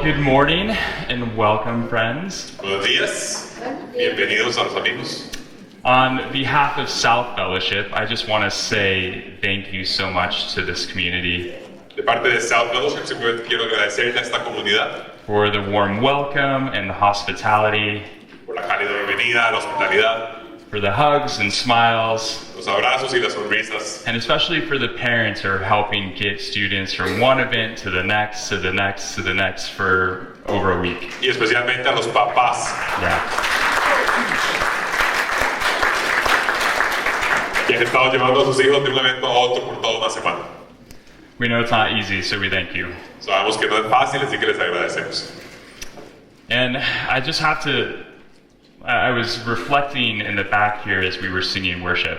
Good morning and welcome, friends. Buenos días, bienvenidos a los amigos. On behalf of South Fellowship, I just want to say thank you so much to this community De parte de South Fellowship, simplemente quiero agradecerle a esta comunidad for the warm welcome and the hospitality, por la cálida bienvenida, la hospitalidad, for the hugs and smiles, los abrazos y las sonrisas, and especially for the parents who are helping get students from one event to the next, to the next, to the next for over a week. y especialmente a los papás Yeah. que han estado llevando a sus hijos de un evento a otro por toda una semana. We know it's not easy, so we thank you. Sabemos que no es fácil, así que les agradecemos. And I just have to, I was reflecting in the back here as we were singing worship,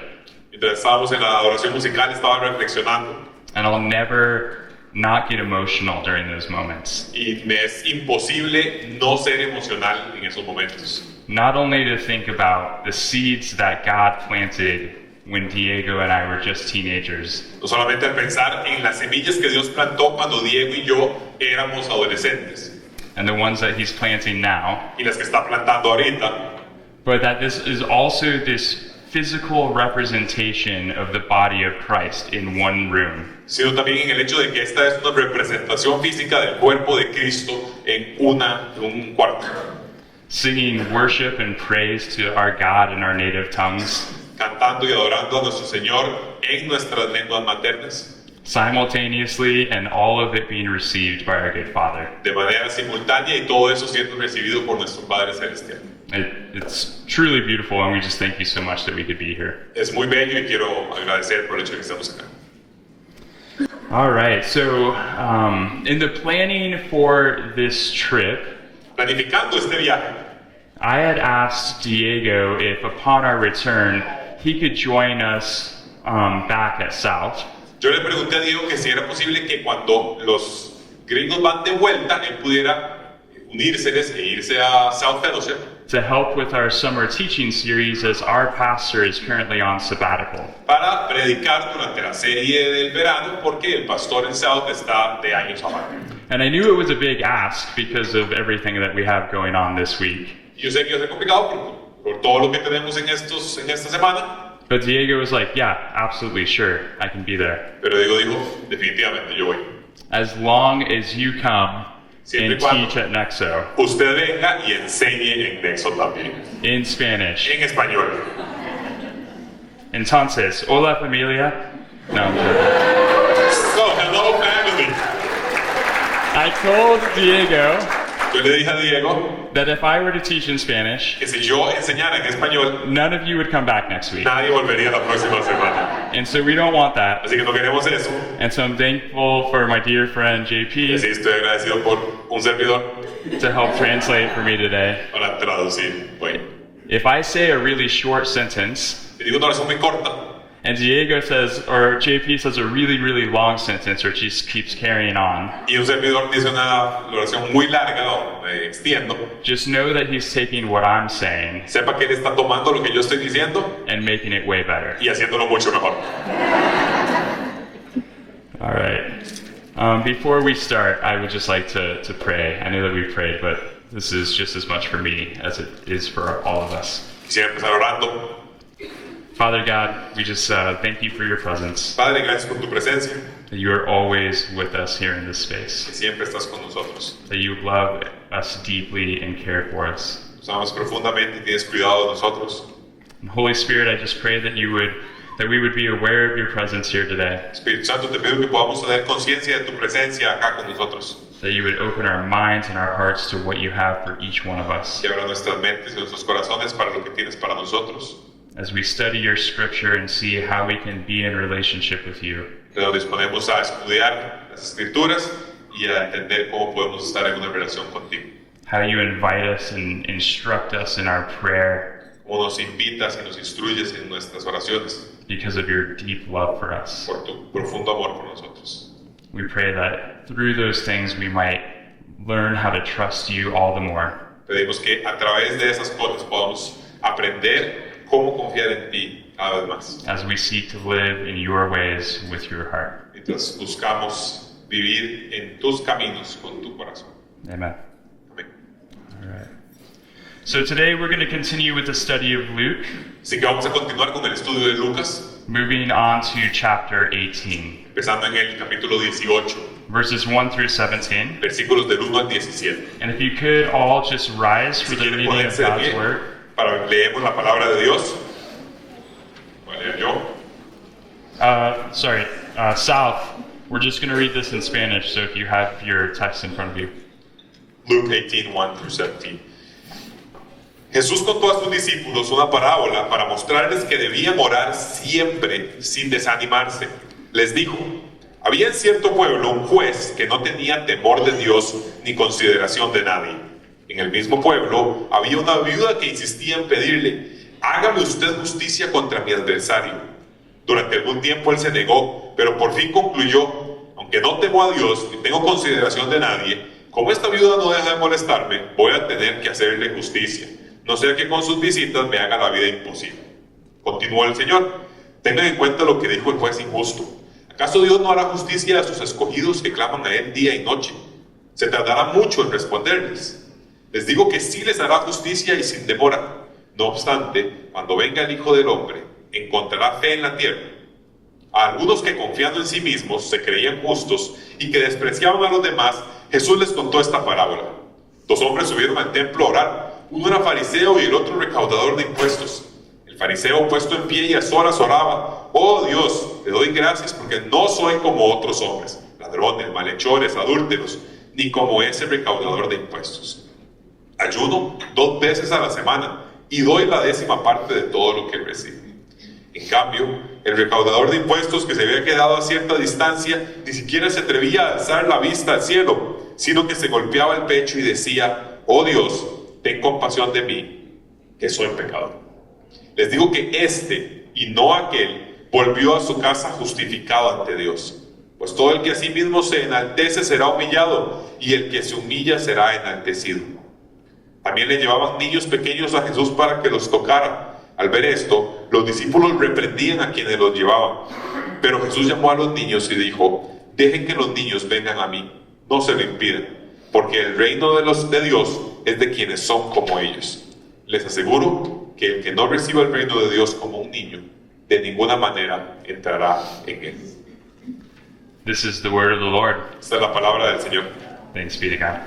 Mientras estábamos en la adoración musical, estaba reflexionando and I'll never not get emotional during those moments. y me es imposible no ser emocional en esos momentos. Not only to think about the seeds that God planted when Diego and I were just teenagers, No solamente al pensar en las semillas que Dios plantó cuando Diego y yo éramos adolescentes and the ones that He's planting now, y las que está plantando ahorita, but that this is also this physical representation of the body of Christ in one room. sino también en el hecho de que esta es una representación física del cuerpo de Cristo en un cuarto, Singing worship and praise to our God in our native tongues, cantando y adorando a nuestro Señor en nuestras lenguas maternas, simultaneously, and all of it being received by our good Father. de manera simultánea y todo eso siendo recibido por nuestro Padre Celestial. It's truly beautiful, and we just thank you so much that we could be here. Es muy bello y quiero agradecer por el hecho de que estamos acá. All right, so in the planning for this trip, Planificando este viaje, I had asked Diego if upon our return, he could join us back at South. yo le pregunté a Diego que si era posible que cuando los gringos van de vuelta, él pudiera unírseles e irse a South Fellowship To help with our summer teaching series, as our pastor is currently on sabbatical. para predicar durante la serie del verano porque el pastor en South está de años sabático. And I knew it was a big ask because of everything that we have going on this week. Yo sé que es complicado por todo lo que tenemos en esta semana, But Diego was like, yeah, absolutely, sure, I can be there. pero dijo, definitivamente yo voy. As long as you come Siempre and y cuando teach at Nexo usted venga y enseñe en Nexo también, in Spanish. en español. Entonces, hola familia. No, I'm joking. So, hello family. I told Diego Yo le dije a Diego that if I were to teach in Spanish, que si yo enseñara en español, none of you would come back next week. nadie volvería la próxima semana. And so we don't want that. Así que no queremos eso. And so I'm thankful for my dear friend Así JP estoy agradecido por un servidor to help translate for me today. para traducir. Bueno, If I say a really short sentence, te digo una oración muy corta and Diego says, or JP says a really, really long sentence, or just keeps carrying on, y un servidor dice una oración muy larga o me extiendo, just know that he's taking what I'm saying sepa que él está tomando lo que yo estoy diciendo and making it way better. y haciéndolo mucho mejor. All right. Before we start, I would just like to pray. I know that we've prayed, but this is just as much for me as it is for all of us. Quisiera empezar orando. Father God, we just thank you for your presence, Padre, gracias por tu presencia, that you are always with us here in this space, que siempre estás con nosotros. that you love us deeply and care for us. Nos amas profundamente y tienes cuidado de nosotros. And Holy Spirit, I just pray that we would be aware of your presence here today, Espíritu Santo, te pido que podamos tener conciencia de tu presencia acá con nosotros. that you would open our minds and our hearts to what you have for each one of us. Que abra nuestras mentes y nuestros corazones para lo que tienes para nosotros. As we study your scripture and see how we can be in relationship with you. Que nos disponemos a estudiar las escrituras y a entender cómo podemos estar en una relación contigo. How you invite us and instruct us in our prayer Cómo nos invitas y nos instruyes en nuestras oraciones because of your deep love for us. por tu profundo amor por nosotros. We pray that through those things we might learn how to trust you all the more. Pedimos que a través de esas cosas podamos aprender cómo confiar en ti cada vez más. As we seek to live in your ways with your heart. Mientras buscamos vivir en tus caminos con tu corazón. Amen. Amén. All right. So today we're going to continue with the study of Luke, Así que vamos a continuar con el estudio de Lucas, moving on to chapter 18, empezando en el capítulo 18, verses 1 through 17. versículos del 1 al 17. And if you could all just rise for Si the quieren reading of ponerse de God's pie, word. para leemos la palabra de Dios. Voy a leer yo. South, we're just going to read this in Spanish, so if you have your text in front of you. Luke 18, 1 through 17. Jesús contó a sus discípulos una parábola para mostrarles que debían orar siempre sin desanimarse. Les dijo, había en cierto pueblo un juez que no tenía temor de Dios ni consideración de nadie. En el mismo pueblo había una viuda que insistía en pedirle, hágame usted justicia contra mi adversario. Durante algún tiempo él se negó, pero por fin concluyó, aunque no temo a Dios ni tengo consideración de nadie, como esta viuda no deja de molestarme, voy a tener que hacerle justicia, no sea que con sus visitas me haga la vida imposible. Continuó el Señor, tengan en cuenta lo que dijo el juez injusto. ¿Acaso Dios no hará justicia a sus escogidos que claman a Él día y noche? Se tardará mucho en responderles. Les digo que sí les hará justicia y sin demora. No obstante, cuando venga el Hijo del Hombre, encontrará fe en la tierra. A algunos que confiando en sí mismos se creían justos y que despreciaban a los demás, Jesús les contó esta parábola. Dos hombres subieron al templo a orar, uno era fariseo y el otro recaudador de impuestos. El fariseo, puesto en pie y a solas, oraba, oh Dios, te doy gracias porque no soy como otros hombres, ladrones, malhechores, adúlteros, ni como ese recaudador de impuestos. Ayuno 2 veces a la semana y doy la 10ª parte de todo lo que recibo. En cambio, el recaudador de impuestos, que se había quedado a cierta distancia, ni siquiera se atrevía a alzar la vista al cielo, sino que se golpeaba el pecho y decía, oh Dios, ten compasión de mí, que soy pecador. Les digo que este, y no aquel, volvió a su casa justificado ante Dios. Pues todo el que a sí mismo se enaltece será humillado, y el que se humilla será enaltecido. También le llevaban niños pequeños a Jesús para que los tocara. Al ver esto, los discípulos reprendían a quienes los llevaban. Pero Jesús llamó a los niños y dijo, dejen que los niños vengan a mí, no se lo impidan, porque el reino de Dios es de quienes son como ellos. Les aseguro que el que no reciba el reino de Dios como un niño, de ninguna manera entrará en él. This is the word of the Lord. Esta es la palabra del Señor. Thanks be to God.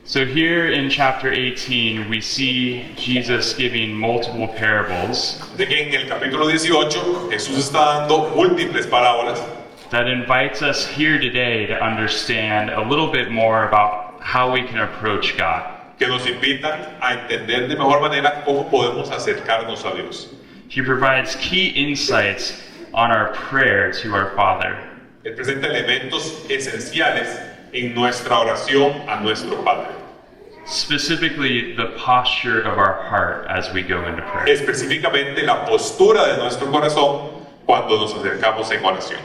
So here in chapter 18, we see Jesus giving multiple parables De que en el capítulo 18 Jesús está dando múltiples parábolas that invites us here today to understand a little bit more about how we can approach God. que nos invitan a entender de mejor manera cómo podemos acercarnos a Dios. He provides key insights on our prayer to our Father. Él presenta elementos esenciales en nuestra oración a nuestro Padre. Specifically, the posture of our heart as we go into prayer. Específicamente la postura de nuestro corazón cuando nos acercamos en oración.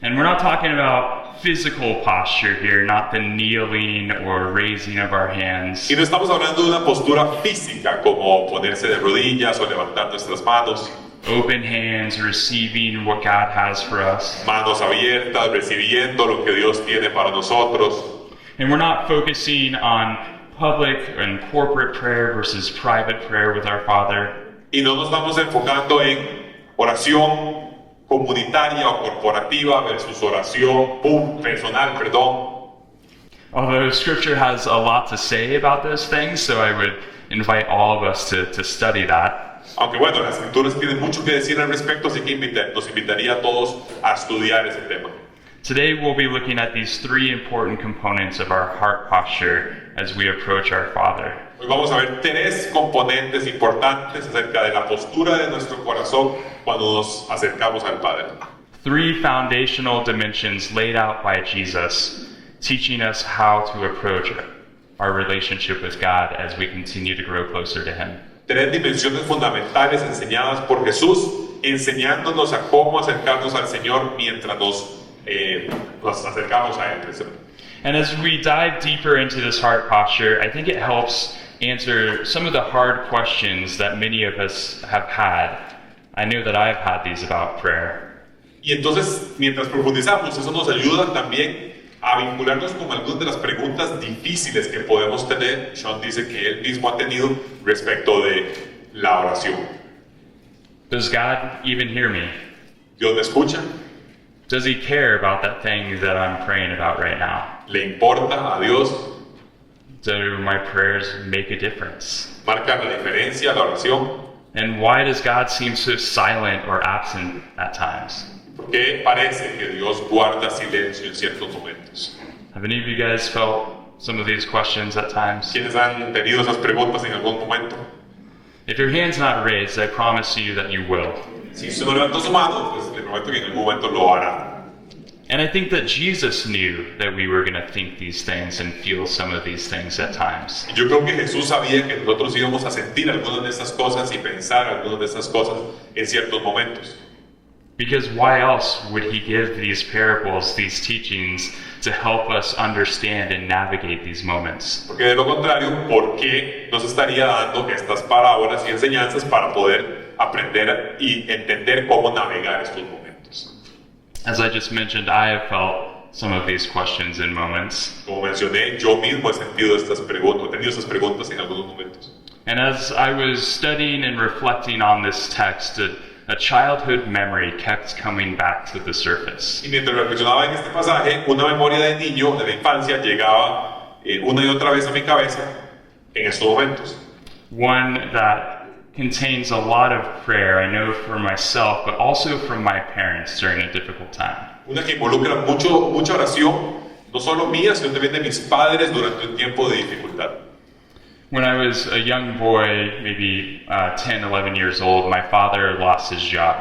And we're not talking about physical posture here, not the kneeling or raising of our hands. Y no estamos hablando de una postura física como ponerse de rodillas o levantar nuestras manos, Open hands, receiving what God has for us. manos abiertas, recibiendo lo que Dios tiene para nosotros. And we're not focusing on public and corporate prayer versus private prayer with our Father. Y no nos estamos enfocando en oración comunitaria o corporativa versus oración personal, Although Scripture has a lot to say about those things, so I would invite all of us to study that. Aunque bueno, las escrituras tienen mucho que decir al respecto, así que nos invitaría a todos a estudiar ese tema. Today we'll be looking at these 3 important components of our heart posture as we approach our Father. Hoy vamos a ver 3 componentes importantes acerca de la postura de nuestro corazón cuando nos acercamos al Padre. 3 foundational dimensions laid out by Jesus, teaching us how to approach our relationship with God as we continue to grow closer to Him. 3 dimensiones fundamentales enseñadas por Jesús, enseñándonos a cómo acercarnos al Señor mientras nos acercamos a Él. And as we dive deeper into this heart posture, I think it helps answer some of the hard questions that many of us have had. I know that I've had these about prayer. Y entonces, mientras profundizamos, eso nos ayuda también a vincularnos con algunas de las preguntas difíciles que podemos tener. Sean dice que él mismo ha tenido respecto de la oración. Does God even hear me? ¿Dios me escucha? Does he care about that thing that I'm praying about right now? ¿Le importa a Dios? Do my prayers make a difference? ¿Marca la diferencia la oración? And why does God seem so silent or absent at times? ¿Por qué parece que Dios guarda silencio en ciertos momentos? Have any of you guys felt some of these questions at times? ¿Quiénes han tenido esas preguntas en algún momento? If your hand's not raised, I promise you that you will. Si usted no levanta su mano, pues le prometo que en algún momento lo hará. And I think that Jesus knew that we were going to think these things and feel some of these things at times. Y yo creo que Jesús sabía que nosotros íbamos a sentir algunas de esas cosas y pensar algunas de esas cosas en ciertos momentos. Because why else would he give these parables, these teachings, to help us understand and navigate these moments? Porque de lo contrario, ¿por qué nos estaría dando estas parábolas y enseñanzas para poder aprender y entender cómo navegar estos momentos? As I just mentioned, I have felt some of these questions in moments. Como mencioné, yo mismo he sentido estas preguntas, he tenido estas preguntas en algunos momentos. And as I was studying and reflecting on this text, a childhood memory kept coming back to the surface. Y mientras reflexionaba en este pasaje, una memoria de niño, de la infancia, llegaba una y otra vez a mi cabeza en estos momentos. One that contains a lot of prayer, I know for myself, but also from my parents during a difficult time. Una que involucra mucha oración, no solo mía, sino también de mis padres durante un tiempo de dificultad. When I was a young boy, maybe 10, 11 years old, my father lost his job.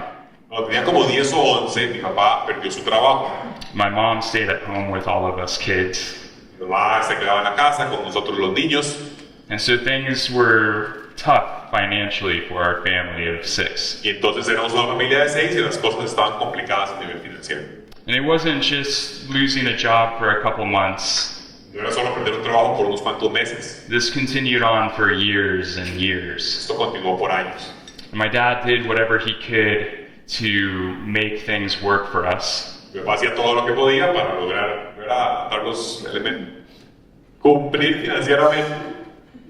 Cuando tenía como 10 o 11, mi papá perdió su trabajo. My mom stayed at home with all of us kids. Mi mamá se quedaba en la casa con nosotros los niños. And so things were tough financially for our family of 6. Y entonces éramos una familia de 6 y las cosas estaban complicadas a nivel financiero. And it wasn't just losing a job for a couple months. No era solo perder un trabajo por unos cuantos meses. This continued on for years and years. Esto continuó por años. And my dad did whatever he could to make things work for us. Mi papá hacía todo lo que podía para lograr, ¿verdad?, dar los elementos, cumplir financieramente.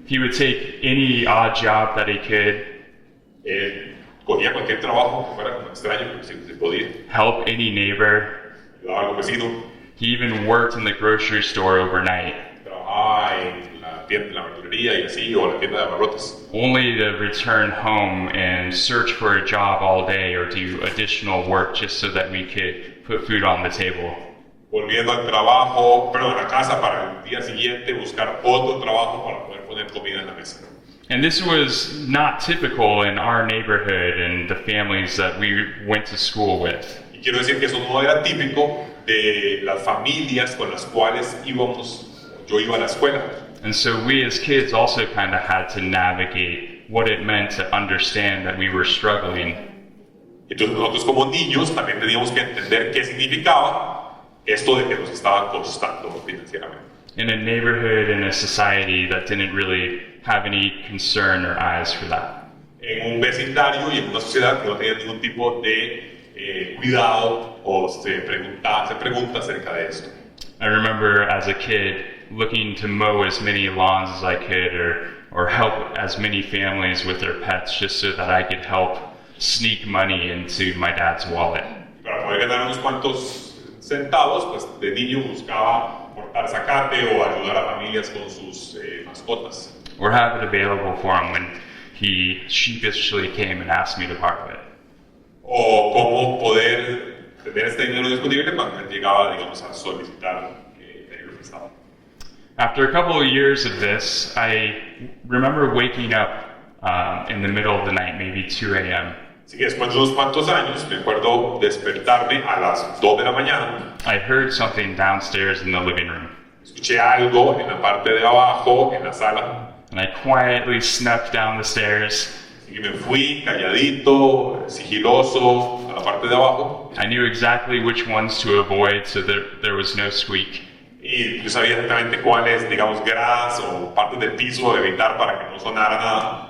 He would take any odd job that he could, Cogía cualquier trabajo que fuera como extraño, porque se podía. help any neighbor. Ayudaba al vecino. He even worked in the grocery store overnight, Trabajaba en la tienda, la verdulería y así, o la tienda de abarrotes. only to return home and search for a job all day or do additional work just so that we could put food on the table. Volviendo al trabajo, perdón, a la casa para el día siguiente buscar otro trabajo para poder poner comida en la mesa. And this was not typical in our neighborhood and the families that we went to school with. Y quiero decir que eso no era típico de las familias con las cuales yo iba a la escuela. And so we as kids also kind of had to navigate what it meant to understand that we were struggling. Entonces nosotros como niños también teníamos que entender qué significaba esto de que nos estaba costando financieramente. In a neighborhood, in a society that didn't really have any concern or eyes for that. En un vecindario y en una sociedad que no tenía ningún tipo de cuidado o se pregunta acerca de esto. I remember as a kid looking to mow as many lawns as I could or help as many families with their pets just so that I could help sneak money into my dad's wallet. Para poder ganar unos cuantos centavos, pues de niño buscaba cortar zacate o ayudar a familias con sus mascotas. Or have it available for him when he sheepishly came and asked me to borrow it. O cómo poder tener este dinero disponible cuando él llegaba, digamos, a solicitar dinero prestado. After a couple of years of this, I remember waking up in the middle of the night, maybe 2 a.m. Así que después de unos cuantos años, me acuerdo despertarme a las 2 de la mañana. I heard something downstairs in the living room. Escuché algo en la parte de abajo, en la sala. And I quietly snuck down the stairs. Así que me fui calladito, sigiloso, a la parte de abajo. I knew exactly which ones to avoid so that there was no squeak. Y yo sabía exactamente cuáles, digamos, gradas o partes del piso evitar para que no sonara nada.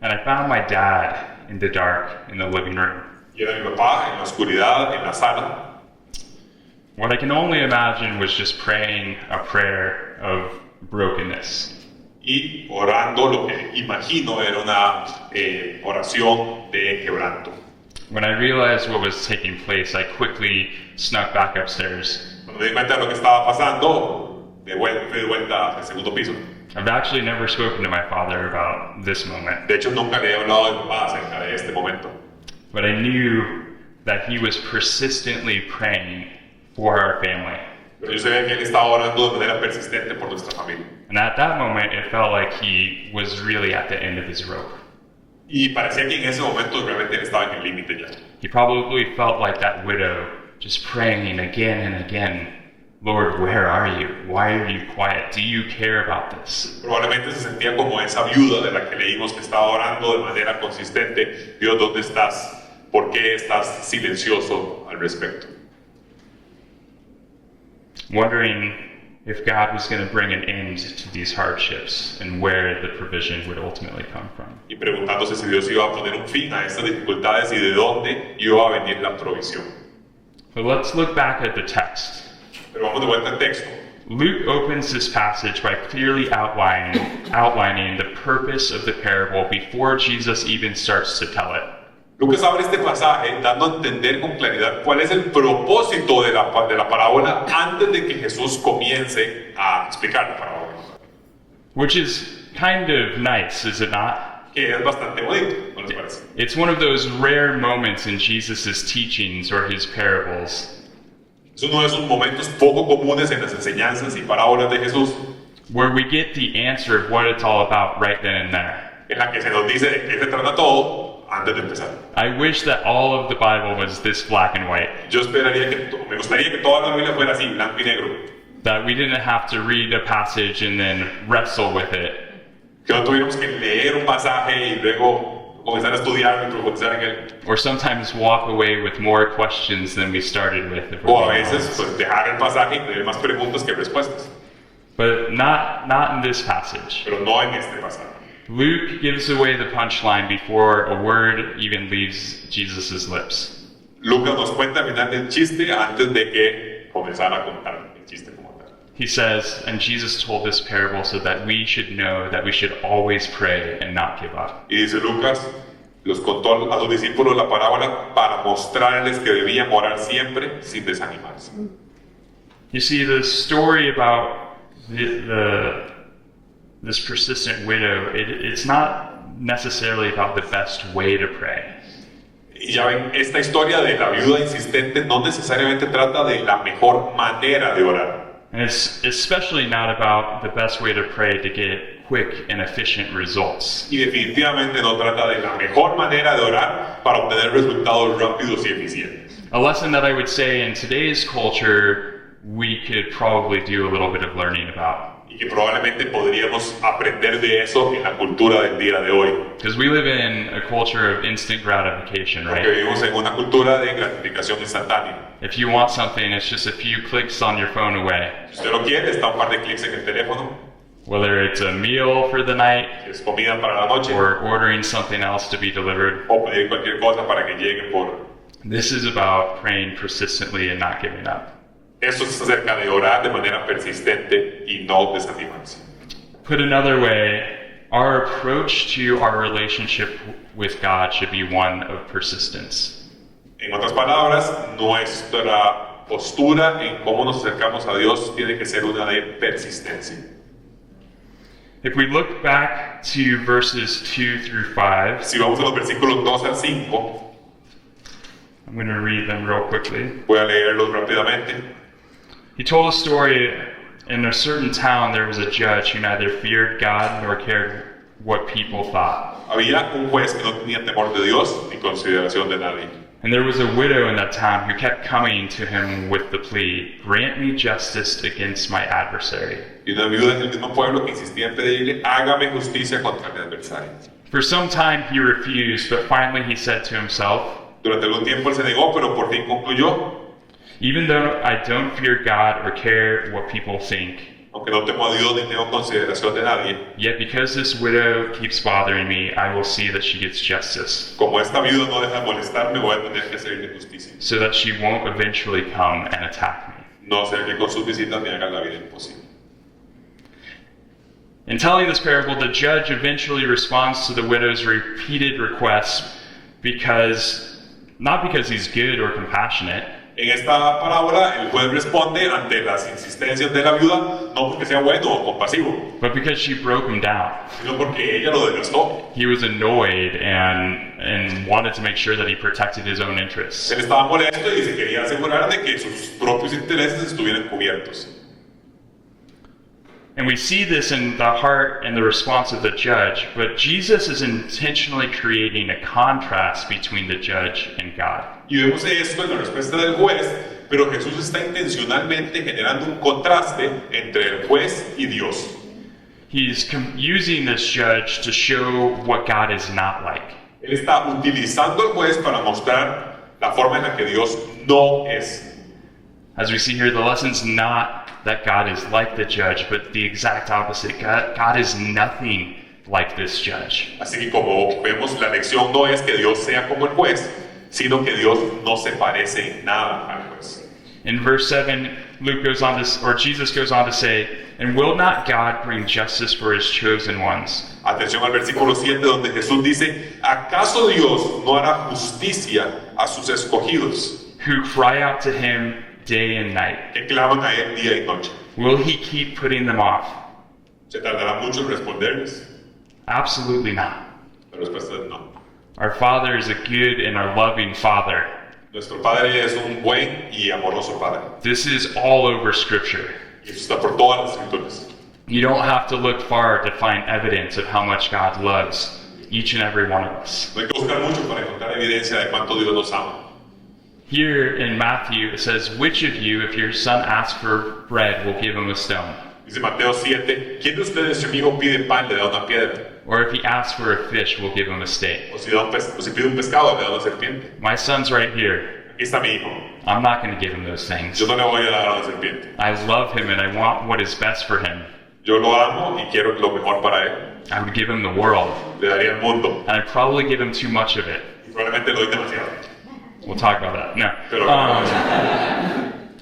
And I found my dad in the dark in the living room. Y era mi papá en la oscuridad, en la sala. What I can only imagine was just praying a prayer of brokenness. Y orando, lo que imagino era una oración de quebranto. When I realized what was taking place, I quickly snuck back upstairs. Cuando me di cuenta de lo que estaba pasando, fui de vuelta al segundo piso. I've actually never spoken to my father about this moment, De hecho, nunca le he hablado a mi papá acerca de este momento. but I knew that he was persistently praying for our family. Pero yo sabía que él estaba orando de manera persistente por nuestra familia. And at that moment, it felt like he was really at the end of his rope. Y parecía que en ese momento realmente él estaba en el límite ya. He probably felt like that widow, just praying again and again, Lord, where are you? Why are you quiet? Do you care about this? Probablemente se sentía como esa viuda de la que leímos que estaba orando de manera consistente. Dios, ¿dónde estás? ¿Por qué estás silencioso al respecto? Wondering if God was going to bring an end to these hardships and where the provision would ultimately come from. Y preguntándose si Dios iba a poner un fin a estas dificultades y de dónde iba a venir la provisión. But let's look back at the text. Pero vamos de vuelta al texto. Luke opens this passage by clearly outlining the purpose of the parable before Jesus even starts to tell it. Lucas abre este pasaje dando a entender con claridad cuál es el propósito de la parábola antes de que Jesús comience a explicar la parábola. Which is kind of nice, is it not? Que es bastante bonito, ¿no les parece? It's one of those rare moments in Jesus' teachings or his parables Es uno de esos momentos poco comunes en las enseñanzas y parábolas de Jesús, where we get the answer of what it's all about right then and there. en la que se nos dice de qué se trata todo antes de empezar. I wish that all of the Bible was this black and white, Yo esperaría me gustaría que toda la Biblia fuera así, blanco y negro. that we didn't have to read a passage and then wrestle with it, Que no tuviéramos que leer un pasaje y luego comenzar a estudiarlo y profundizar en él. or sometimes walk away with more questions than we started with. If we're O a being veces, honest. pues, dejar el pasaje y tener más preguntas que respuestas. But not in this passage. Pero no en este pasaje. Luke gives away the punchline before a word even leaves Jesus' lips. Lucas nos cuenta al final del chiste antes de que comenzara a contar el chiste como tal. He says, and Jesus told this parable so that we should know that we should always pray and not give up. Y dice Lucas, los contó a los discípulos la parábola para mostrarles que debían orar siempre sin desanimarse. You see, the story about this persistent widow, it's not necessarily about the best way to pray. Y ya ven, esta historia de la viuda insistente no necesariamente trata de la mejor manera de orar. And it's especially not about the best way to pray to get quick and efficient results. Y definitivamente no trata de la mejor manera de orar para obtener resultados rápidos y eficientes. A lesson that I would say in today's culture, we could probably do a little bit of learning about. Y que probablemente podríamos aprender de eso en la cultura del día de hoy. Because we live in a culture of instant gratification, Porque right? vivimos en una cultura de gratificación instantánea. If you want something, it's just a few clicks on your phone away. Si usted lo quiere, está un par de clics en el teléfono. Whether it's a meal for the night Si es comida para la noche or ordering something else to be delivered. o pedir cualquier cosa para que llegue por... This is about praying persistently and not giving up. Eso es acerca de orar de manera persistente y no desanimarse. Put another way, our approach to our relationship with God should be one of persistence. En otras palabras, nuestra postura en cómo nos acercamos a Dios tiene que ser una de persistencia. If we look back to verses 2 through 5, Si vamos a los versículos 2 al 5, I'm going to read them real quickly. voy a leerlos rápidamente. He told a story. In a certain town there was a judge who neither feared God nor cared what people thought. Había un juez que no tenía temor de Dios ni consideración de nadie. And there was a widow in that town who kept coming to him with the plea, "Grant me justice against my adversary." Y una viuda en el mismo pueblo que insistía en pedirle, hágame justicia contra mi adversario. For some time he refused, but finally he said to himself, Durante algún tiempo él se negó, pero por fin concluyó, "Even though I don't fear God or care what people think, aunque no temo a Dios ni tengo consideración de nadie, Yet because this widow keeps bothering me, I will see that she gets justice, como esta viuda no deja de molestarme, voy a tener que hacerle justicia. so that she won't eventually come and attack me. No sea que con sus visitas me hagan la vida imposible. In telling this parable, the judge eventually responds to the widow's repeated requests not because he's good or compassionate, En esta parábola, el juez responde ante las insistencias de la viuda, no porque sea bueno o compasivo, but because she broke him down. sino porque ella lo desgastó. He was annoyed and wanted to make sure that he protected his own interests. Él estaba molesto y se quería asegurar de que sus propios intereses estuvieran cubiertos. And we see this in the heart and the response of the judge, but Jesus is intentionally creating a contrast between the judge and God. Y vemos esto en la respuesta del juez, pero Jesús está intencionalmente generando un contraste entre el juez y Dios. He's using this judge to show what God is not like. Él está utilizando al juez para mostrar la forma en la que Dios no es. As we see here, the lesson's not that God is like the judge, but the exact opposite. God is nothing like this judge. Así que como vemos, la lección no es que Dios sea como el juez, sino que Dios no se parece en nada al juez. In verse 7, Jesus goes on to say, "And will not God bring justice for his chosen ones?" Atención al versículo 7 donde Jesús dice, ¿acaso Dios no hará justicia a sus escogidos, Who cry out to him day and night. que claman a Él día y noche? Will he keep putting them off? ¿Se tardará mucho en responderles? Absolutely not. La respuesta es no. Our Father is a good and a loving Father. Nuestro Padre es un buen y amoroso Padre. This is all over Scripture. Y eso está por todas las escrituras. You don't have to look far to find evidence of how much God loves each and every one of us. No hay que buscar mucho para encontrar evidencia de cuánto Dios nos ama. Here in Matthew, it says, "Which of you, if your son asks for bread, will give him a stone? Dice Mateo 7, ¿quién de ustedes si su amigo pide pan le da una piedra? Or if he asks for a fish, will give him a steak?" O si pide un pescado le da una serpiente. My son's right here. Aquí está mi hijo. I'm not going to give him those things. Yo no le voy a dar a la serpiente. I love him and I want what is best for him. Yo lo amo y quiero lo mejor para él. I would give him the world, Le daría el mundo. and I'd probably give him too much of it. Y probablemente le doy demasiado. We'll talk about that. No. Pero,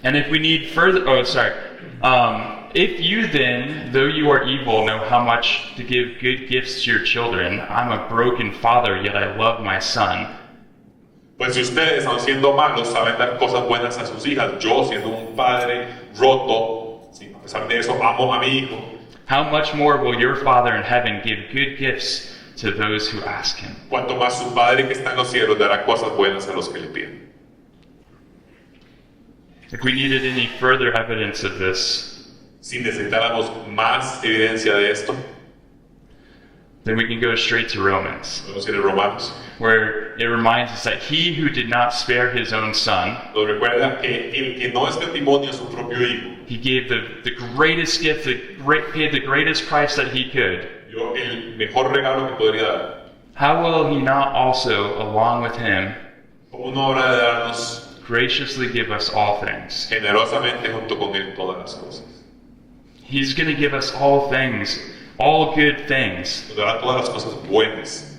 And if we need further, if you then, though you are evil, know how much to give good gifts to your children, I'm a broken father, yet I love my son. pues si ustedes, aun siendo malos, saben dar cosas buenas a sus hijas, yo siendo un padre roto, sí, a pesar de eso amo a mi hijo, How much more will your Father in heaven give good gifts to those who ask him? cuanto más su Padre que está en los cielos dará cosas buenas a los que le piden. If we needed any further evidence of this, Si necesitáramos más evidencia de esto, then we can go straight to Romans, podemos ir a Romanos. where it reminds us that he who did not spare his own son, Nos recuerda que el que no escatimó a su propio hijo, he gave the greatest gift, paid the greatest price that he could. dio el mejor regalo que podría dar. How will he not also, along with him, Como una obra de darnos graciously give us all things? generosamente junto con él todas las cosas. He's going to give us all things, all good things Nos dará todas las cosas buenas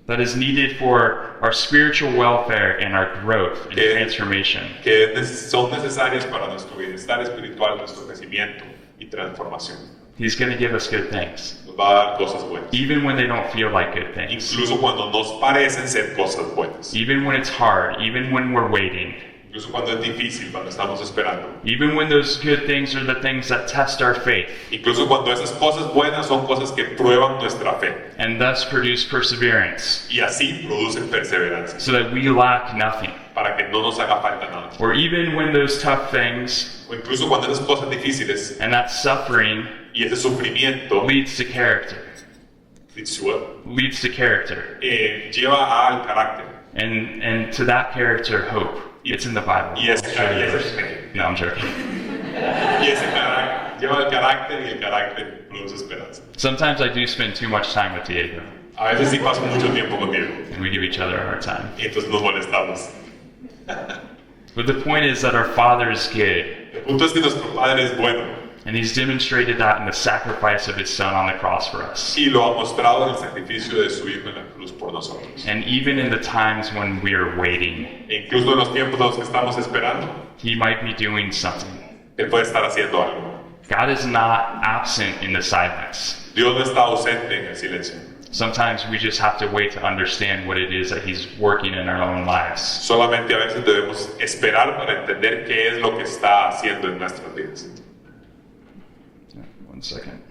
that is needed for our spiritual welfare and our growth and Okay. transformation. que son necesarias para nuestro bienestar espiritual, nuestro crecimiento y transformación. He's going to give us good things, Nos va a dar cosas buenas. even when they don't feel like good things, Incluso cuando nos parecen ser cosas buenas. even when it's hard, even when we're waiting, Incluso cuando es difícil, cuando estamos esperando. even when those good things are the things that test our faith Incluso cuando esas cosas buenas son cosas que prueban nuestra fe. and thus produce perseverance, Y así producen perseverancia. so that we lack nothing. Para que no nos haga falta nada. Or even when those tough things O incluso cuando esas cosas difíciles and that suffering y ese sufrimiento leads to character, leads to character, lleva al carácter. and to that character, hope. It's in the Bible. Y ese No, I'm joking. carácter lleva al carácter y el carácter produce esperanza. Sometimes I do spend too much time with Diego, A veces sí paso mucho tiempo con Diego and we give each other a hard time. y entonces nos molestamos. But the point is that our Father is good, El punto es que nuestro Padre es bueno And he's demonstrated that in the sacrifice of his son on the cross for us. Y lo ha mostrado en el sacrificio de su Hijo en la cruz por nosotros. And even in the times when we are waiting, E incluso en los tiempos en los que estamos esperando, he might be doing something. Él puede estar haciendo algo. God is not absent in the silence. Dios no está ausente en el silencio. Sometimes we just have to wait to understand what it is that he's working in our own lives. Solamente a veces debemos esperar para entender qué es lo que está haciendo en nuestras vidas. 1 second.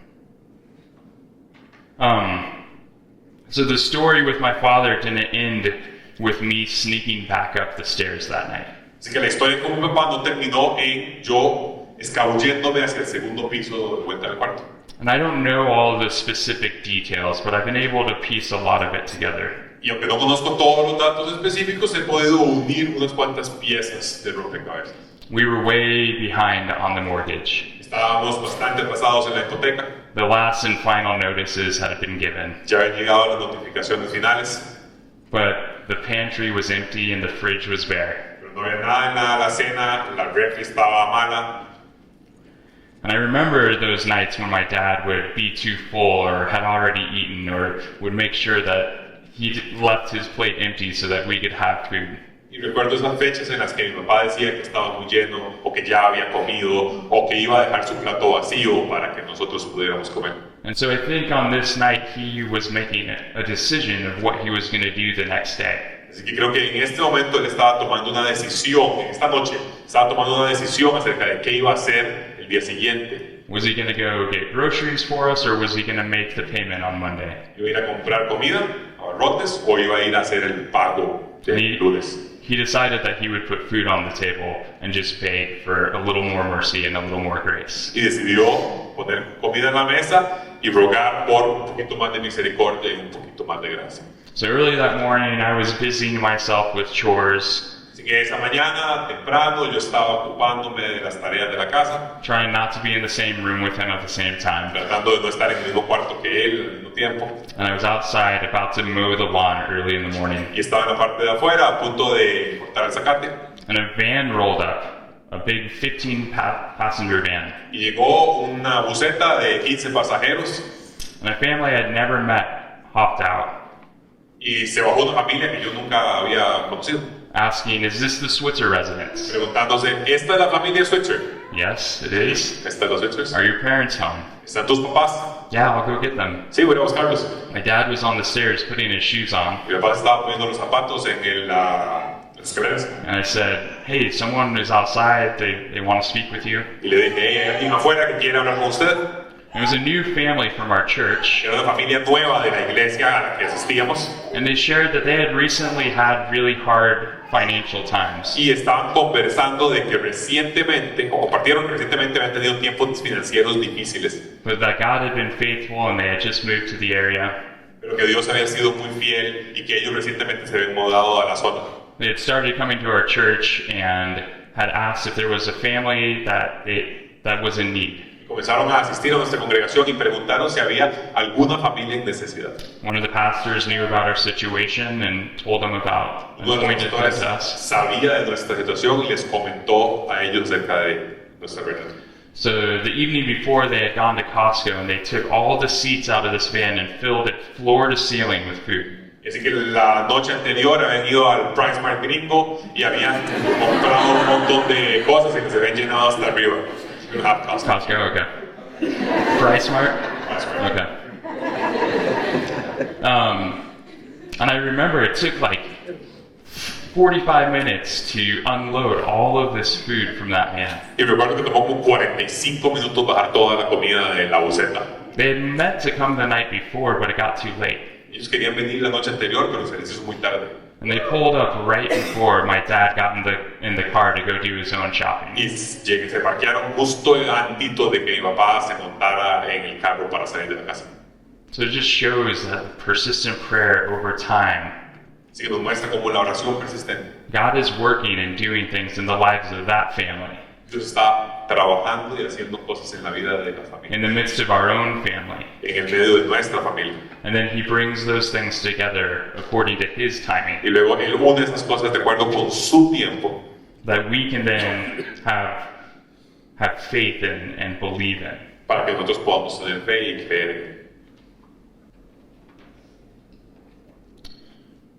So the story with my father didn't end with me sneaking back up the stairs that night. Así que la historia con mi papá no terminó en yo escabulléndome hacia el segundo piso de vuelta al cuarto. And I don't know all the specific details, but I've been able to piece a lot of it together. Y aunque no conozco todos los datos específicos, he podido unir unas cuantas piezas de rompecabezas. We were way behind on the mortgage. Estábamos bastante atrasados en la hipoteca. The last and final notices had been given, Ya habían llegado las notificaciones finales, but the pantry was empty and the fridge was bare. pero no había nada en la alacena, la refri estaba mala. And I remember those nights when my dad would be too full or had already eaten or would make sure that he left his plate empty so that we could have food. Y recuerdo esas fechas en las que mi papá decía que estaba muy lleno, o que ya había comido, o que iba a dejar su plato vacío para que nosotros pudiéramos comer. And so I think on this night he was making a decision of what he was going to do the next day. Así que creo que en este momento él estaba tomando una decisión, en esta noche, estaba tomando una decisión acerca de qué iba a hacer el día siguiente. Was he going to go get groceries for us or was he going to make the payment on Monday? ¿Iba a ir a comprar comida, abarrotes, o iba a ir a hacer el pago del lunes? He decided that he would put food on the table and just beg for a little more mercy and a little more grace. Y decidió poner comida en la mesa y rogar por un poquito más de misericordia y un poquito más de gracia. So early that morning, I was busying myself with chores, Así que esa mañana, temprano, yo estaba ocupándome de las tareas de la casa, trying not to be in the same room with him at the same time. tratando de no estar en el mismo cuarto que él al mismo tiempo. And I was outside about to mow the lawn early in the morning. Y estaba en la parte de afuera a punto de cortar el zacate. And a van rolled up, a big 15-passenger van. Y llegó una buseta de 15 pasajeros And a family I'd never met hopped out, y se bajó una familia que yo nunca había conocido, asking, "Is this the Switzer residence?" preguntándose, ¿esta es la familia Switzer? Yes, it is. ¿Están los Switzers? Are your parents home? ¿Están tus papás? Yeah, I'll go get them. Sí, voy a buscarlos. My dad was on the stairs putting his shoes on, Mi papá estaba poniendo los zapatos en las escaleras and I said, "Hey, someone is outside. They want to speak with you." y le dije, hey, hay alguien afuera que quiere hablar con usted. It was a new family from our church, Era una familia nueva de la iglesia a la que asistíamos and they shared that they had recently had really hard financial times. y estaban conversando de que recientemente, o compartieron que recientemente habían tenido tiempos financieros difíciles, But that God had been faithful and they had just moved to the area. pero que Dios había sido muy fiel y que ellos recientemente se habían mudado a la zona. They had started coming to our church and had asked if there was a family that was in need. Comenzaron a asistir a nuestra congregación y preguntaron si había alguna familia en necesidad. One of the pastors knew about our situation and told them about and Uno de los pointed them pastores to us. sabía de nuestra situación y les comentó a ellos acerca de nuestra verdad. So the evening before, they had gone to Costco and they took all the seats out of this van and filled it floor to ceiling with food. Así que la noche anterior habían ido al Price Mart gringo y habían comprado un montón de cosas y que se habían llenado hasta arriba. You don't have Costco. Costco, okay. Price Mart? Price Mart. Okay. And I remember it took like 45 minutes to unload all of this food from that van. Y recuerdo que tomó como 45 minutos bajar toda la comida de la buceta. They had meant to come the night before, but it got too late. Ellos querían venir la noche anterior, pero se les hizo muy tarde. And they pulled up right before my dad got in the car to go do his own shopping. Y se parquearon justo antito de que mi papá se montara en el carro para salir de la casa. So it just shows that persistent prayer over time. Así que nos muestra cómo la oración persistente. God is working and doing things in the lives of that family, Dios está trabajando y haciendo cosas en la vida de la familia, in the midst of our own family. en el medio de nuestra familia. And then he brings those things together according to his timing, Y luego Él une esas cosas de acuerdo con su tiempo, that we can then have have faith in and believe in. para que nosotros podamos tener fe y creer en Él.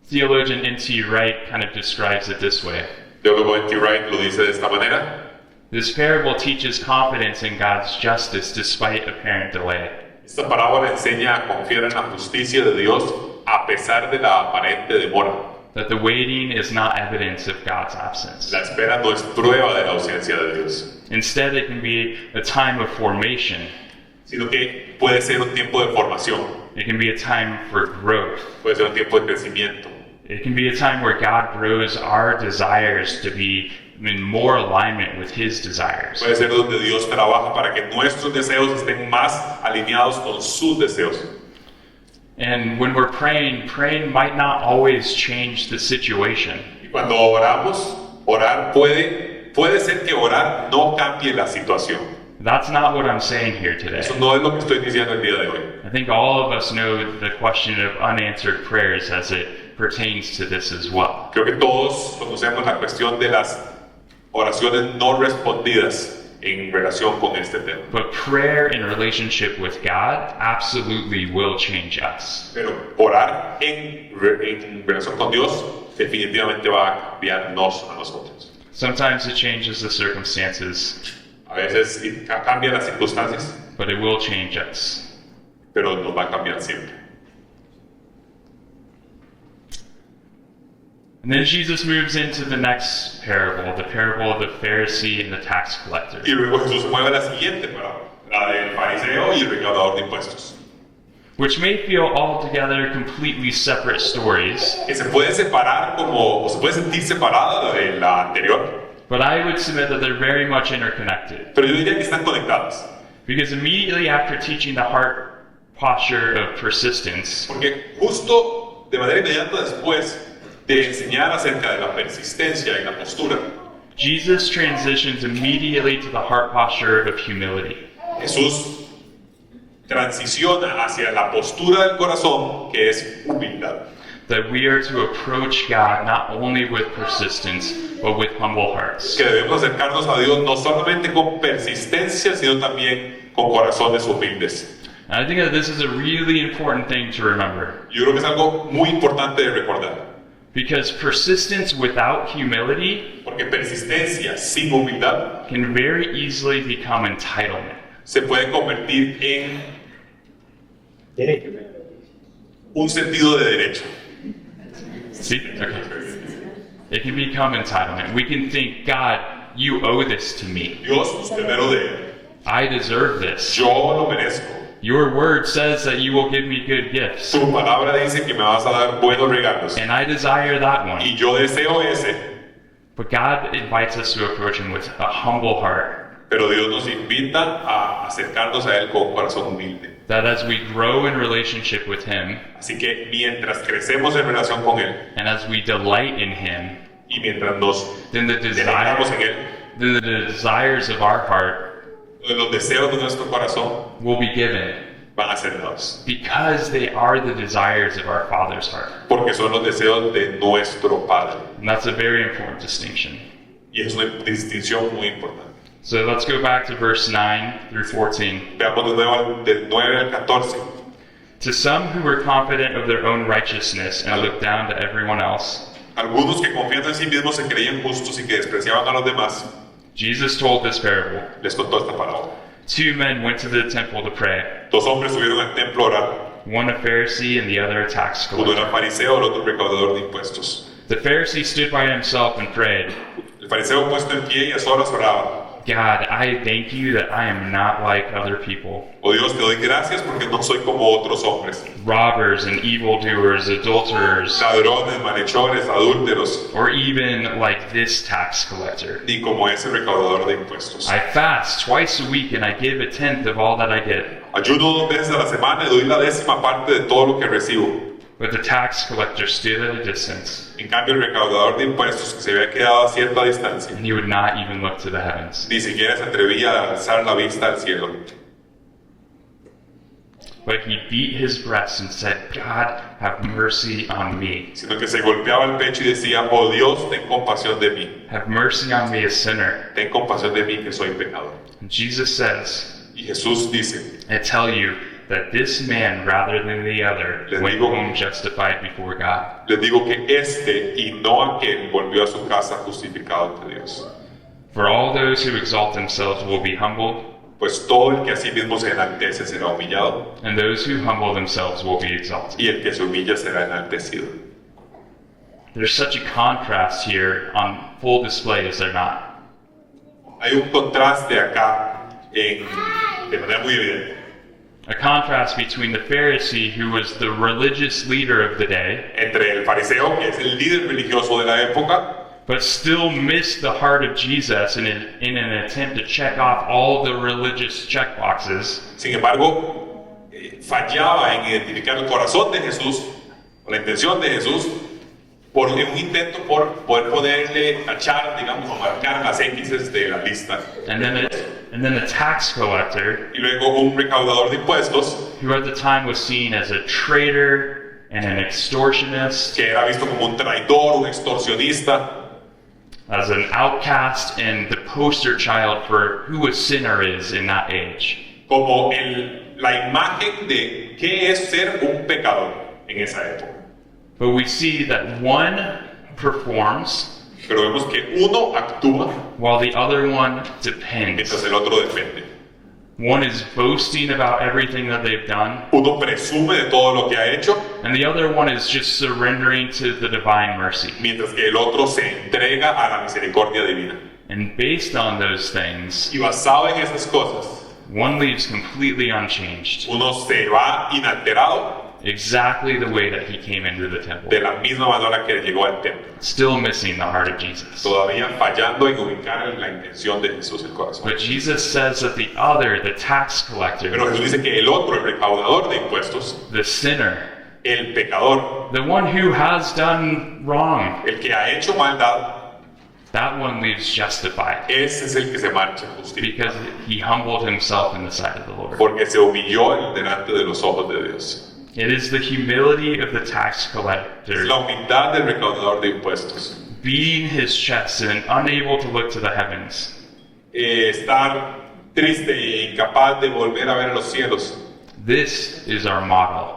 Theologian N.T. Wright kind of describes it this way. Teólogo N.T. Wright lo dice de esta manera. This parable teaches confidence in God's justice despite apparent delay. Esta parábola enseña a confiar en la justicia de Dios a pesar de la aparente demora. That the waiting is not evidence of God's absence. La espera no es prueba de la ausencia de Dios, Instead, it can be a time of formation. sino que puede ser un tiempo de formación, It can be a time for growth. puede ser un tiempo de crecimiento, It can be a time where God grows our desires to be in more alignment with His desires. puede ser donde Dios trabaja para que nuestros deseos estén más alineados con sus deseos. And when we're praying, praying might not always change the situation. Y cuando oramos, orar puede ser que orar no cambie la situación. That's not what I'm saying here today. Eso no es lo que estoy diciendo el día de hoy. I think all of us know the question of unanswered prayers as it pertains to this as well. Creo que todos conocemos la cuestión de las oraciones no respondidas en relación con este tema. But prayer in relationship with God absolutely will change us. Pero orar en relación con Dios definitivamente va a cambiarnos a nosotros. Sometimes it changes the circumstances, A veces cambia las circunstancias, but it will change us. pero nos va a cambiar siempre. And then Jesus moves into the next parable, the parable of the Pharisee and the tax collector. Y luego Jesús mueve la siguiente parábola, la del fariseo y el recaudador de impuestos, Which may feel altogether completely separate stories, que se puede separar o se puede sentir separada de la anterior, but I would submit that they're very much interconnected. pero yo diría que están conectadas. Because immediately after teaching the heart posture of persistence, Porque justo de manera inmediata después de enseñar acerca de la persistencia y la postura, Jesus transitions immediately to the heart posture of humility. Jesús transiciona hacia la postura del corazón, que es humildad. That we are to approach God not only with persistence, but with humble hearts. Que debemos acercarnos a Dios no solamente con persistencia, sino también con corazones humildes. And I think that this is a really important thing to remember. Yo creo que es algo muy importante de recordar, Because persistence without humility porque persistencia sin humildad can very easily become entitlement. se puede convertir en un sentido de derecho. See? Okay. It can become entitlement. We can think, God, you owe this to me. Dios, usted me lo debe. I deserve this. Yo lo merezco. Your word says that you will give me good gifts. Tu palabra dice que me vas a dar buenos regalos. And I desire that one. Y yo deseo ese. But God invites us to approach Him with a humble heart. Pero Dios nos invita a acercarnos a Él con un corazón humilde. That as we grow in relationship with Him, Así que mientras crecemos en relación con Él and as we delight in Him, y mientras nos then the deleitamos en Él, desires of our heart los deseos de nuestro corazón will be given van a ser dados. because they are the desires of our Father's heart. Porque son los deseos de nuestro Padre. And that's a very important distinction. Y es una distinción muy importante. So let's go back to verse 9 through 14. Veamos de nuevo del 9 al 14. To some who were confident of their own righteousness and looked down to everyone else, Algunos que confiando en sí mismos se creían justos y que despreciaban a los demás, Jesus told this parable. les contó esta parábola. 2 men went to the temple to pray, Dos hombres subieron al templo a orar. one a Pharisee and the other a tax Uno collector. era fariseo, el otro recaudador de impuestos. The Pharisee stood by himself and prayed, El fariseo puesto en pie y a solas oraba. God, I thank you that I am not like other people, Oh Dios, te doy gracias porque no soy como otros hombres. robbers and evildoers, adulterers, Ladrones, malhechores, adúlteros, or even like this tax collector. ni como ese recaudador de impuestos. I fast twice a week and I give a tenth of all that I get. Ayuno 2 veces a la semana y doy la 10ª parte de todo lo que recibo. But the tax collector stood at a distance, En cambio, el recaudador de impuestos, que se había quedado a cierta distancia, and he would not even look to the heavens. ni siquiera se atrevía a alzar la vista al cielo. but he beat his breast and said, God, have mercy on me. sino que se golpeaba el pecho y decía, oh Dios, ten compasión de mí. Have mercy on me, a sinner. Ten compasión de mí que soy pecador. And Jesus says, Y Jesús dice, I tell you that this man, rather than the other, Les went digo- home justified before God. les digo que este y no aquel volvió a su casa justificado ante Dios. For all those who exalt themselves will be humbled, Pues todo el que a sí mismo se enaltece será humillado, and those who humble themselves will be exalted. y el que se humilla será enaltecido. There's such a contrast here on full display, is there not? Hay un contraste acá de manera muy evidente. A contrast between the Pharisee, who was the religious leader of the day, Entre el fariseo, que es el líder religioso de la época, but still missed the heart of Jesus in an attempt to check off all the religious checkboxes, sin embargo, fallaba en identificar el corazón de Jesús, o la intención de Jesús, por un intento por poder ponerle, tachar, digamos, o marcar las X's de la lista. and then a tax collector, Y luego un recaudador de impuestos, who at the time was seen as a traitor and an extortionist, que era visto como un traidor, un extorsionista, as an outcast, and the poster child for who a sinner is in that age. como la imagen de qué es ser un pecador en esa época. But we see that one performs Pero vemos que uno actúa while the other one depends. mientras el otro depende. One is boasting about everything that they've done, Uno presume de todo lo que ha hecho, and the other one is just surrendering to the divine mercy. mientras que el otro se entrega a la misericordia divina. And based on those things, Y basado en esas cosas, one leaves completely unchanged, uno se va inalterado exactly the way that he came into the temple, de la misma manera que llegó al templo, still missing the heart of Jesus. todavía fallando en ubicar la intención de Jesús el corazón. But Jesus says that the other, the tax collector, Pero Jesús dice que el otro, el recaudador de impuestos, the sinner, el pecador, the one who has done wrong, el que ha hecho maldad, that one leaves justified ese es el que se marcha justificado, because he humbled himself in the sight of the Lord. porque se humilló delante de los ojos de Dios. It is the humility of the tax Es collector la humildad del recaudador de impuestos. beating his chest and unable to look to the heavens, Estar triste e incapaz de volver a ver a los cielos. this is our model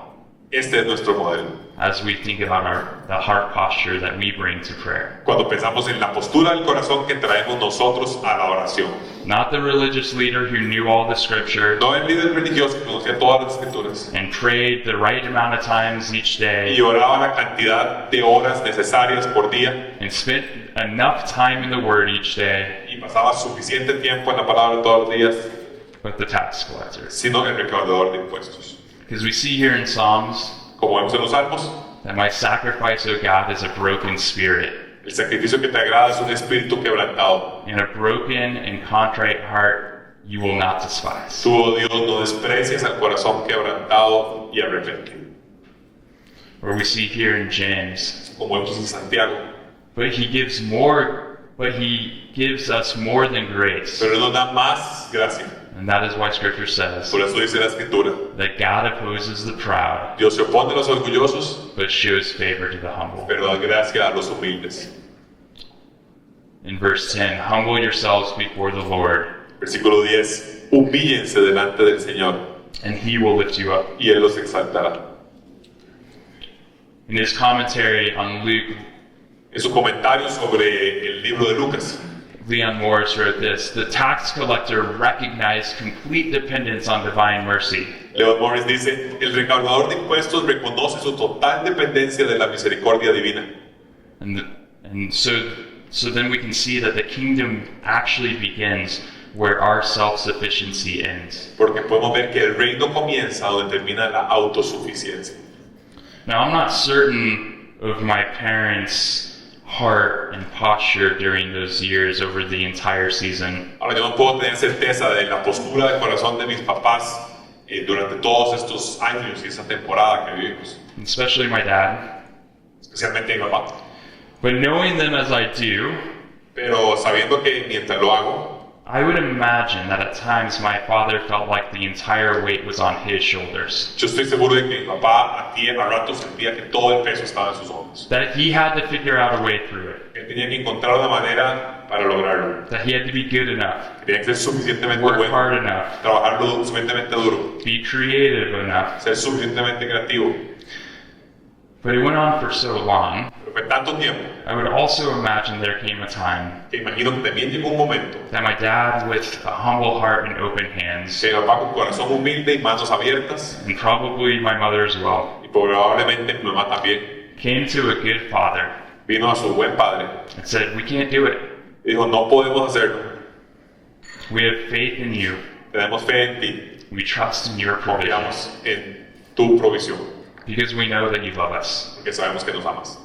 Este es nuestro modelo. as we think about the heart posture that we bring to prayer. Cuando pensamos en la postura del corazón que traemos nosotros a la oración. Not the religious leader who knew all the scripture No el líder religioso que conocía todas las escrituras and prayed the right amount of times each day y oraba la cantidad de horas necesarias por día and spent enough time in the Word each day, y pasaba suficiente tiempo en la palabra todos los días, but the tax collector. sino el recaudador de impuestos. Because we see here in Psalms Como vemos en los salmos, that my sacrifice, O God, is a broken spirit, el sacrificio que te agrada es un espíritu quebrantado. and a broken and contrite heart you will not despise. Tú, oh Dios, no desprecias al corazón quebrantado y arrepentido. Or we see here in James, Como vemos en Santiago. but he gives us more than grace. Pero Él nos da más gracia. And that is why Scripture says Por eso dice la Escritura: that God opposes the proud, Dios se opone a los orgullosos, but shows favor to the humble. pero da gracia a los humildes. In verse 10, humble yourselves before the Lord, Versículo 10: Humíllense delante del Señor, and he will lift you up. y Él los exaltará. In his commentary on Luke, En su comentario sobre el libro de Lucas, Leon Morris wrote this: the tax collector recognized complete dependence on divine mercy, Leon Morris dice: el recaudador de impuestos reconoce su total dependencia de la misericordia divina. and so then we can see that the kingdom actually begins where our self-sufficiency ends. Porque podemos ver que el reino comienza donde termina la autosuficiencia. Now, I'm not certain of my parents' heart and posture during those years over the entire season. Ahora, yo no puedo tener certeza de la postura del corazón de mis papás durante todos estos años y esta temporada que vivimos, Especially my dad. especialmente mi papá. But knowing them as I do, Pero sabiendo que mientras lo hago, I would imagine that at times my father felt like the entire weight was on his shoulders. Yo estoy seguro de que mi papá a rato sentía que todo el peso estaba en sus hombros. That he had to figure out a way through it. Él tenía que encontrar una manera para lograrlo. That he had to be good enough. Tenía que ser suficientemente Work bueno, hard enough. trabajar lo suficientemente duro, Be creative enough. ser suficientemente creativo. But it went on for so long. Pero fue tanto tiempo I would also imagine there came a time que imagino que también llegó un momento that my dad, with a humble heart and open hands, que mi papá con corazón humilde y manos abiertas, and probably my mother as well, y probablemente mi mamá también, came to a good father vino a su buen padre and said, "We can't do it. y dijo, no podemos hacerlo, We have faith in you. tenemos fe en ti, We trust in your provision confiamos en tu provisión, because we know that you love us." porque sabemos que nos amas.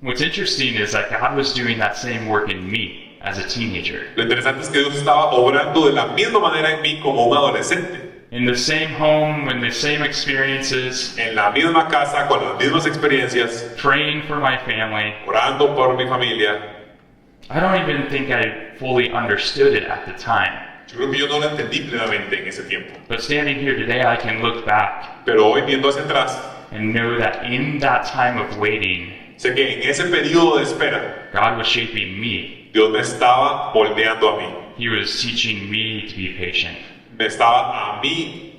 What's interesting is that God was doing that same work in me as a teenager. Lo interesante es que Dios estaba obrando de la misma manera en mí como un adolescente, In the same home, in the same experiences, en la misma casa, con las mismas experiencias, praying for my family. orando por mi familia. I don't even think I fully understood it at the time. Yo creo que yo no lo entendí plenamente en ese tiempo, But standing here today, I can look back pero hoy viendo hacia atrás, and know that in that time of waiting, sé que en ese periodo de espera, God was shaping me. Dios me estaba moldeando a mí, He was teaching me to be patient. me estaba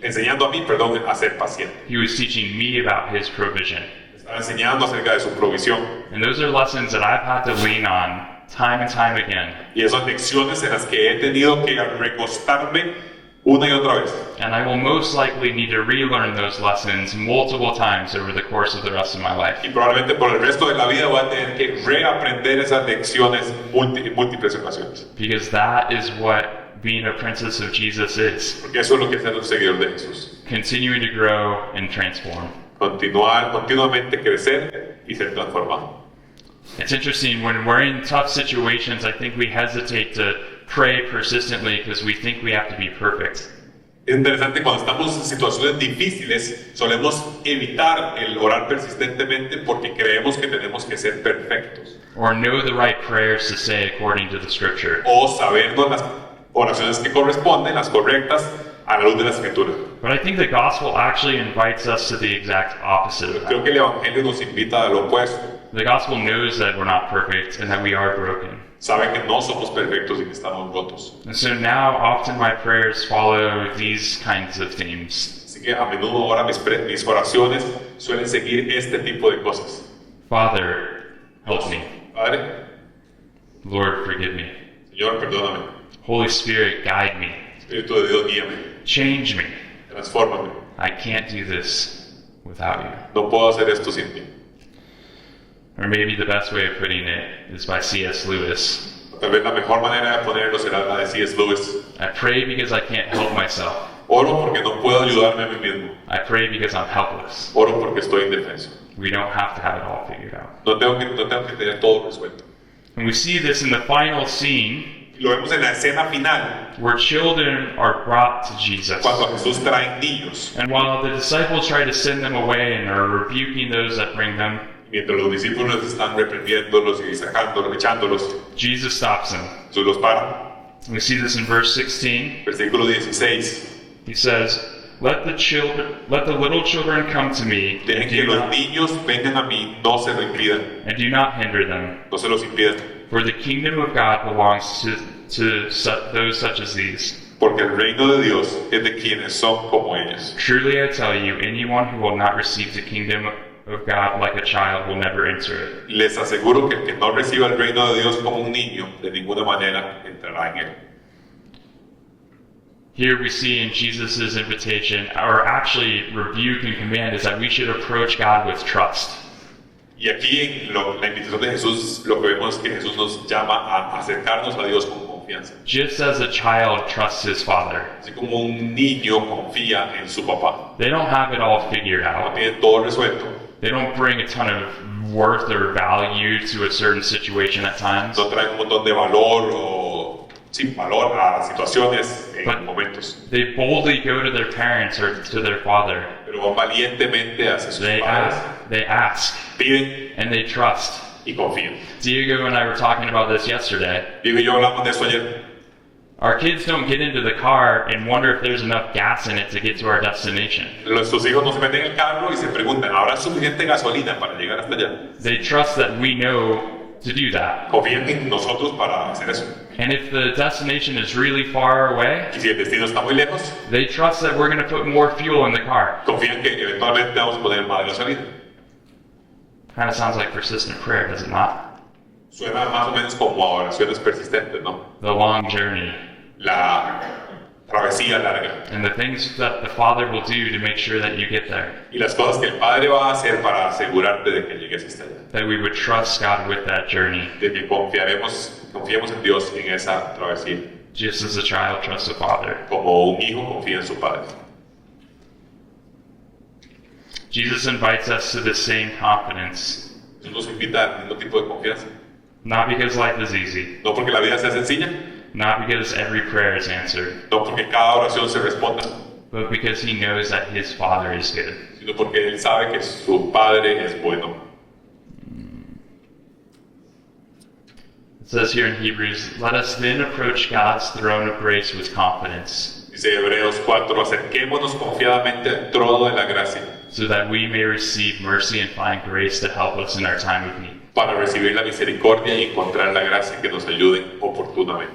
enseñando a mí, perdón, a ser paciente. He was teaching me about His provision. Me estaba enseñando acerca de su provisión. And those are lessons that I've had to lean on time and time again. Y esas lecciones en las que he tenido que recostarme una y otra vez. And I will most likely need to relearn those lessons multiple times over the course of the rest of my life. Y probablemente por el resto de la vida voy a tener que reaprender esas lecciones en múltiples ocasiones. Because that is what being a princess of Jesus is. Porque eso es lo que es ser un seguidor de Jesús. Continuing to grow and transform. Continuamente crecer y ser transformado. It's interesting, when we're in tough situations, I think we hesitate to pray persistently because we think we have to be perfect. Es interesante, cuando estamos en situaciones difíciles, solemos evitar el orar persistentemente porque creemos que tenemos que ser perfectos. Or know the right prayers to say according to the scripture. O sabernos las oraciones que corresponden, las correctas, a la luz de la Escritura. But I think the gospel actually invites us to the exact opposite of Creo that. que el Evangelio nos invita a lo opuesto. The gospel knows that we're not perfect and that we are broken. Sabe que no somos perfectos y que estamos rotos. And so now often my prayers follow these kinds of themes. Así que a menudo ahora mis oraciones suelen seguir este tipo de cosas. Father, help me. Padre, Lord, forgive me. Señor, perdóname. Holy Spirit, guide me. Espíritu de Dios, guíame. Change me. Transfórmame. I can't do this without you. No puedo hacer esto sin ti. Or maybe the best way of putting it is by C.S. Lewis. Tal vez la mejor manera de ponerlo será la de C.S. Lewis. I pray because I can't help myself. Oro porque no puedo ayudarme a mí mismo. I pray because I'm helpless. Oro porque estoy indefenso. We don't have to have it all figured out. No tengo que tener todo resuelto. And we see this in the final scene Y lo vemos en la escena final, where children are brought to Jesus. cuando Jesús trae niños. And while the disciples try to send them away and are rebuking those that bring them, Mientras los discípulos están reprendiéndolos y sacándolos, echándolos, Jesus stops them. Jesús los para. We see this in verse 16. Versículo 16. He says, let the little children come to me, Dejen and que do los not, niños vengan a mí, no se lo impidan, and do not hinder them. no se los impidan, For the kingdom of God belongs to those such as these. porque el reino de Dios es de quienes son como ellos. Truly I tell you, anyone who will not receive the kingdom of God like a child will never enter it. Les aseguro que el que no reciba el reino de Dios como un niño, de ninguna manera entrará en él. Here we see in Jesus' invitation, or actually rebuke and command, is that we should approach God with trust. Y aquí en la invitación de Jesús, lo que vemos es que Jesús nos llama a acercarnos a Dios con confianza. Just as a child trusts his father. Así como un niño confía en su papá. They don't have it all figured No out. tiene todo resuelto. They don't bring a ton of worth or value to a certain situation at times. No trae un montón de valor o sin valor a situaciones en But- momentos. They boldly go to their parents or to their father. Pero van valientemente hacia sus They padres. ask, Piden and they trust. y confíen. Diego and I were talking about this yesterday. Diego y yo hablamos de eso ayer. Our kids don't get into the car and wonder if there's enough gas in it to get to our destination. Nuestros hijos no se meten en el carro y se preguntan, ¿habrá suficiente gasolina para llegar hasta allá? They trust that we know to do that. Confían en nosotros para hacer eso. And if the destination is really far away, Y si el destino está muy lejos, they trust that we're going to put more fuel in the car. confían que eventualmente vamos a poner más gasolina. Kind of sounds like persistent prayer, does it not? Suena más o menos como a oraciones persistentes, ¿no? The long journey La travesía larga. and the things that the Father will do to make sure that you get there. Y las cosas que el Padre va a hacer para asegurarte de que llegues hasta allá. That we would trust God with that journey, De que confiemos en Dios en esa travesía. just as a child trusts a father. Como un hijo confía en su Padre. Jesus invites us to the same confidence, Jesús nos invita al mismo tipo de confianza. not because life is easy, No porque la vida sea sencilla, not because every prayer is answered, no porque cada oración se responda, but because he knows that his Father is good. sino porque Él sabe que su Padre es bueno. It says here in Hebrews, let us then approach God's throne of grace with confidence, Dice Hebreos 4, acerquémonos confiadamente al trono de la gracia so that we may receive mercy and find grace to help us in our time of need. para recibir la misericordia y encontrar la gracia que nos ayude oportunamente.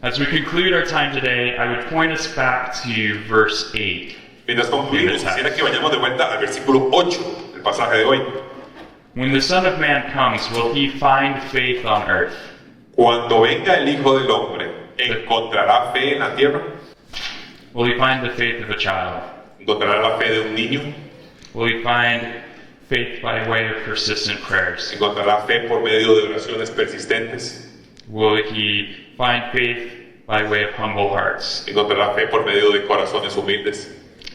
As we conclude our time today, I would point us back to verse 8. Mientras concluimos, quisiera que vayamos de vuelta al versículo 8 del pasaje de hoy. When the Son of Man comes, will he find faith on earth? Cuando venga el Hijo del Hombre, ¿encontrará fe en la tierra? Will he find the faith of a child? ¿Encontrará la fe de un niño? Will he find faith by way of persistent prayers? ¿Encontrará fe por medio de oraciones persistentes? Will he find faith by way of humble hearts? ¿Encontrará fe por medio de corazones humildes?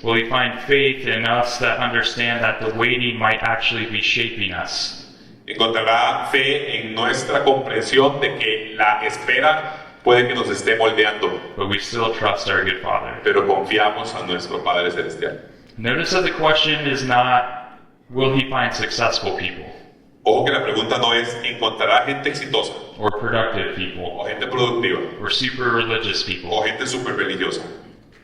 Will he find faith in us that understand that the waiting might actually be shaping us? ¿Encontrará fe en nuestra comprensión de que la espera puede que nos esté moldeando, But we still trust our good Father. pero confiamos a nuestro Padre Celestial? Notice that the question is not, will he find successful people Ojo que la pregunta no es ¿encontrará gente exitosa or productive people o gente productiva or super religious o people? gente súper religiosa?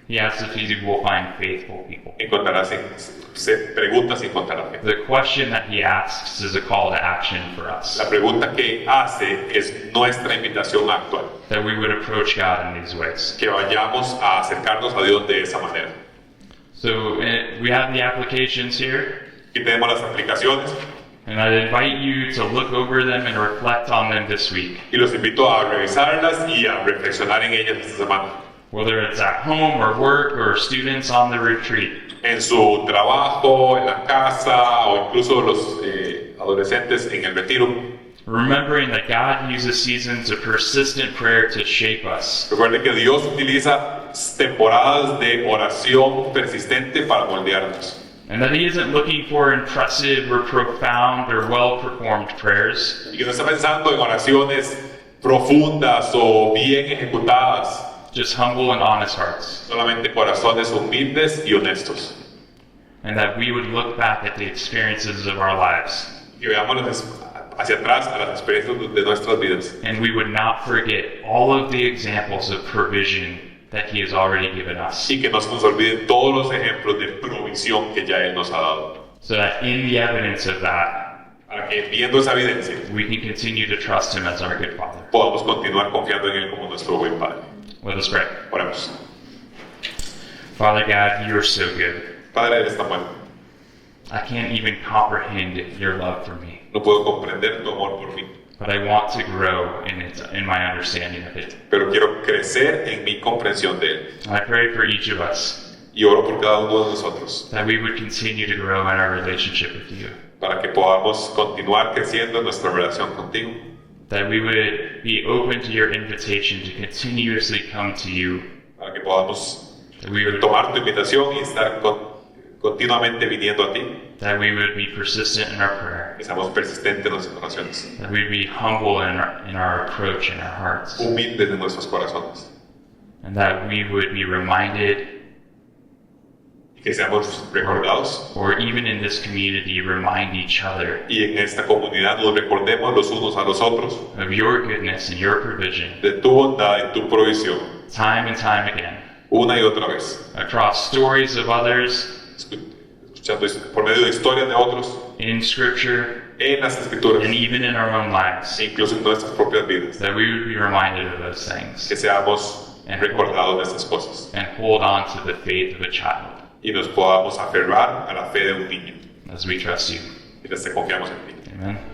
He asks if he will find faithful people. Encontrará, se pregunta si encontrará fe. The question that he asks is a call to action for us, La pregunta que hace es nuestra invitación actual, that we would approach God in these ways. que vayamos a acercarnos a Dios de esa manera. So we have the applications here, Aquí tenemos las aplicaciones and I'd invite you to look over them and reflect on them this week. y los invito a revisarlas y a reflexionar en ellas esta semana. Whether it's at home or work or students on the retreat. En su trabajo, en la casa o incluso los adolescentes en el retiro. Remembering that God uses seasons of persistent prayer to shape us. Recuerde que Dios utiliza temporadas de oración persistente para moldearnos. And that He isn't looking for impressive or profound or well-performed prayers, Y que no está pensando en oraciones profundas o bien ejecutadas, just humble and honest hearts. solamente corazones humildes y honestos. And that we would look back at the experiences of our lives, Y veamos hacia atrás a las experiencias de nuestras vidas. and we would not forget all of the examples of provision that He has already given us, Y que no se nos olviden todos los ejemplos de provisión que ya Él nos ha dado. so that in the evidence of that, Para que viendo esa evidencia we can continue to trust Him as our good Father. podamos continuar confiando en Él como nuestro buen Padre. Let us pray. Oremos. Father God, you are so good. Padre, eres tan bueno. I can't even comprehend your love for me, No puedo comprender tu amor por mí, but I want to grow in my understanding of it. pero quiero crecer en mi comprensión de Él. And I pray for each of us Y oro por cada uno de nosotros, that we would continue to grow in our relationship with you, para que podamos continuar creciendo en nuestra relación contigo, that we would be open to your invitation to continuously come to you, para que podamos that we would, tomar tu invitación y estar continuamente viniendo a ti, that we would be persistent in our prayer, que seamos persistentes en nuestras oraciones, that we'd be humble in our approach in our hearts, humildes en nuestros corazones, and that we would be reminded y que seamos recordados or even in this community, remind each other y en esta comunidad nos recordemos los unos a los otros of your goodness and your provision, de tu bondad y tu provisión time and time again, una y otra vez, across stories of others, escuchando por medio de historias de otros, in Scripture, en las escrituras, and even in our own lives, e incluso en nuestras propias vidas, that we would be reminded of those things que seamos recordados de estas cosas and hold on to the faith of a child y nos podamos aferrar a la fe de un niño as we trust you. y les confiamos en ti. Amen.